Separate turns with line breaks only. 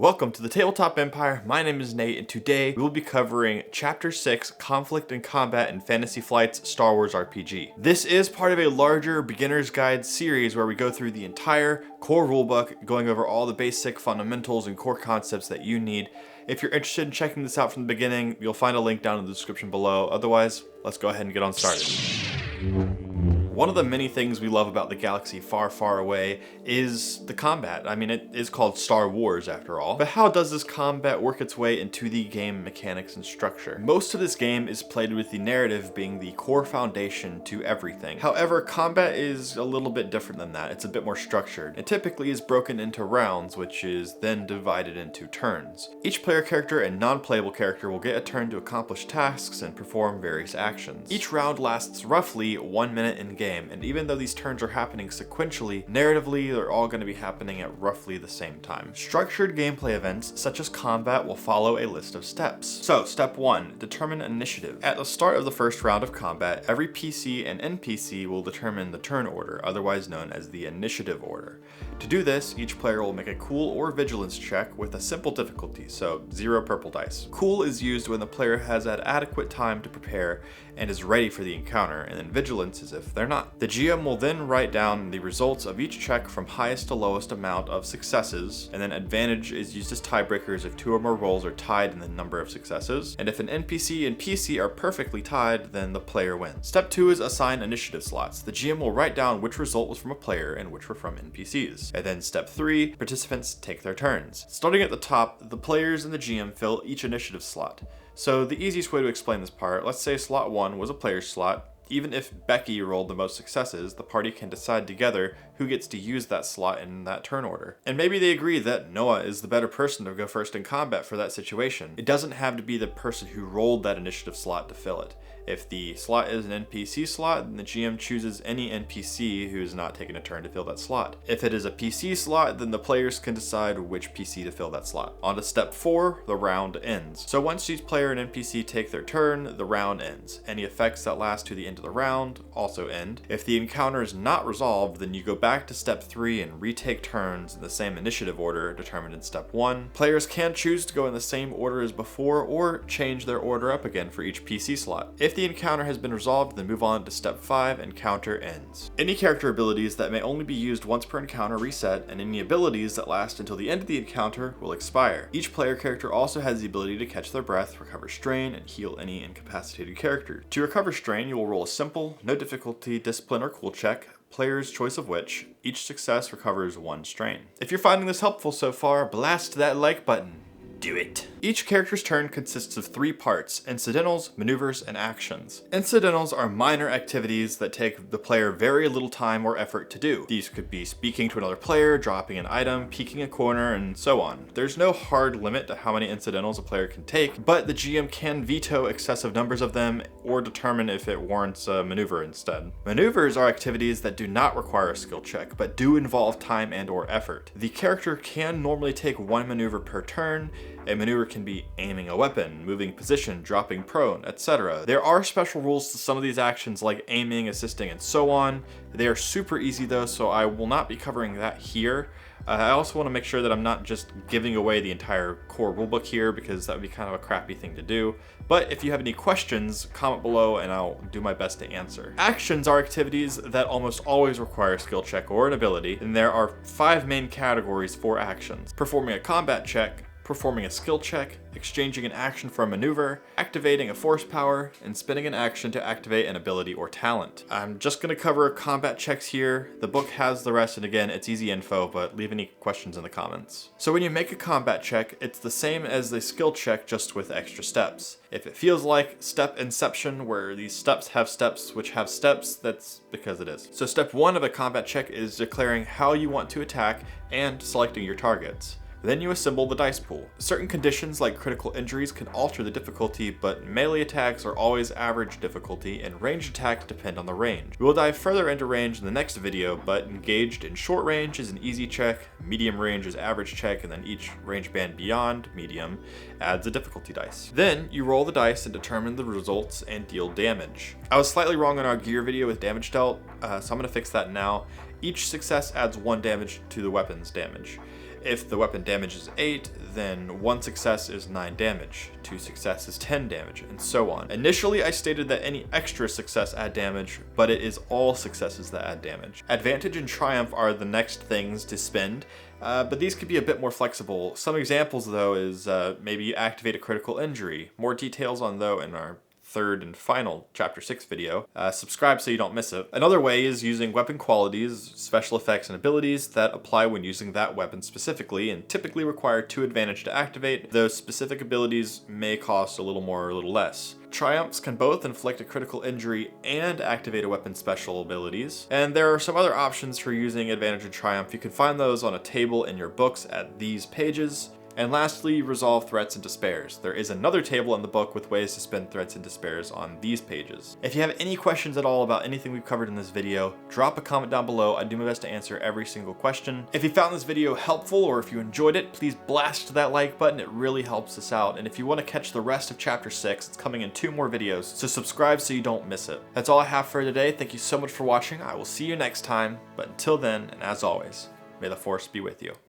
Welcome to the Tabletop Empire. My name is Nate, and today we will be covering Chapter 6, Conflict and Combat in Fantasy Flight's Star Wars RPG. This is part of a larger beginner's guide series where we go through the entire core rulebook, going over all the basic fundamentals and core concepts that you need. If you're interested in checking this out from the beginning, you'll find a link down in the description below. Otherwise, let's go ahead and get on started. One of the many things we love about the galaxy far, far away is the combat. I mean, it is called Star Wars after all. But how does this combat work its way into the game mechanics and structure? Most of this game is played with the narrative being the core foundation to everything. However, combat is a little bit different than that. It's a bit more structured. It typically is broken into rounds, which is then divided into turns. Each player character and non-playable character will get a turn to accomplish tasks and perform various actions. Each round lasts roughly 1 minute in game. And even though these turns are happening sequentially, narratively they're all going to be happening at roughly the same time. Structured gameplay events such as combat will follow a list of steps. So, step 1, determine initiative. At the start of the first round of combat, every PC and NPC will determine the turn order, otherwise known as the initiative order. To do this, each player will make a cool or vigilance check with a simple difficulty, so 0 purple dice. Cool is used when the player has had adequate time to prepare and is ready for the encounter, and then vigilance is if they're not. The GM will then write down the results of each check from highest to lowest amount of successes, and then advantage is used as tiebreakers if 2 or more rolls are tied in the number of successes, and if an NPC and PC are perfectly tied, then the player wins. Step 2 is assign initiative slots. The GM will write down which result was from a player and which were from NPCs. And then step 3, participants take their turns. Starting at the top, the players and the GM fill each initiative slot. So the easiest way to explain this part, let's say slot 1 was a player's slot. Even if Becky rolled the most successes, the party can decide together who gets to use that slot in that turn order. And maybe they agree that Noah is the better person to go first in combat for that situation. It doesn't have to be the person who rolled that initiative slot to fill it. If the slot is an NPC slot, then the GM chooses any NPC who is not taking a turn to fill that slot. If it is a PC slot, then the players can decide which PC to fill that slot. On to step 4, the round ends. So once each player and NPC take their turn, the round ends. Any effects that last to the end of the round also end. If the encounter is not resolved, then you go back to step 3 and retake turns in the same initiative order determined in step 1. Players can choose to go in the same order as before or change their order up again for each PC slot. If the encounter has been resolved, then move on to step 5, encounter ends. Any character abilities that may only be used once per encounter reset, and any abilities that last until the end of the encounter will expire. Each player character also has the ability to catch their breath, recover strain, and heal any incapacitated character. To recover strain, you will roll a simple, no difficulty, discipline, or cool check, player's choice of which. Each success recovers 1 strain. If you're finding this helpful so far, blast that like button. Do it. Each character's turn consists of 3 parts: incidentals, maneuvers, and actions. Incidentals are minor activities that take the player very little time or effort to do. These could be speaking to another player, dropping an item, peeking a corner, and so on. There's no hard limit to how many incidentals a player can take, but the GM can veto excessive numbers of them or determine if it warrants a maneuver instead. Maneuvers are activities that do not require a skill check, but do involve time and or effort. The character can normally take 1 maneuver per turn. A maneuver can be aiming a weapon, moving position, dropping prone, etc. There are special rules to some of these actions like aiming, assisting, and so on. They are super easy though, so I will not be covering that here. I also want to make sure that I'm not just giving away the entire core rulebook here, because that would be kind of a crappy thing to do. But if you have any questions, comment below and I'll do my best to answer. Actions are activities that almost always require a skill check or an ability, and there are 5 main categories for actions: performing a combat check, performing a skill check, exchanging an action for a maneuver, activating a force power, and spending an action to activate an ability or talent. I'm just going to cover combat checks here. The book has the rest, and again, it's easy info, but leave any questions in the comments. So when you make a combat check, it's the same as the skill check, just with extra steps. If it feels like step inception, where these steps have steps which have steps, that's because it is. So step 1 of a combat check is declaring how you want to attack and selecting your targets. Then you assemble the dice pool. Certain conditions like critical injuries can alter the difficulty, but melee attacks are always average difficulty, and ranged attacks depend on the range. We will dive further into range in the next video, but engaged in short range is an easy check, medium range is average check, and then each range band beyond medium adds a difficulty dice. Then you roll the dice and determine the results and deal damage. I was slightly wrong on our gear video with damage dealt, so I'm going to fix that now. Each success adds 1 damage to the weapon's damage. If the weapon damage is 8, then 1 success is 9 damage, 2 success is 10 damage, and so on. Initially, I stated that any extra success add damage, but it is all successes that add damage. Advantage and Triumph are the next things to spend, but these could be a bit more flexible. Some examples though is maybe you activate a critical injury. More details on though in our third and final chapter 6 video. Subscribe so you don't miss it. Another way is using weapon qualities, special effects, and abilities that apply when using that weapon specifically and typically require 2 advantage to activate. Those specific abilities may cost a little more or a little less. Triumphs can both inflict a critical injury and activate a weapon's special abilities. And there are some other options for using advantage and triumph. You can find those on a table in your books at these pages. And lastly, resolve threats and despairs. There is another table in the book with ways to spend threats and despairs on these pages. If you have any questions at all about anything we've covered in this video, drop a comment down below. I do my best to answer every single question. If you found this video helpful or if you enjoyed it, please blast that like button. It really helps us out. And if you want to catch the rest of chapter 6, it's coming in 2 more videos, so subscribe so you don't miss it. That's all I have for today. Thank you so much for watching. I will see you next time, but until then, and as always, may the force be with you.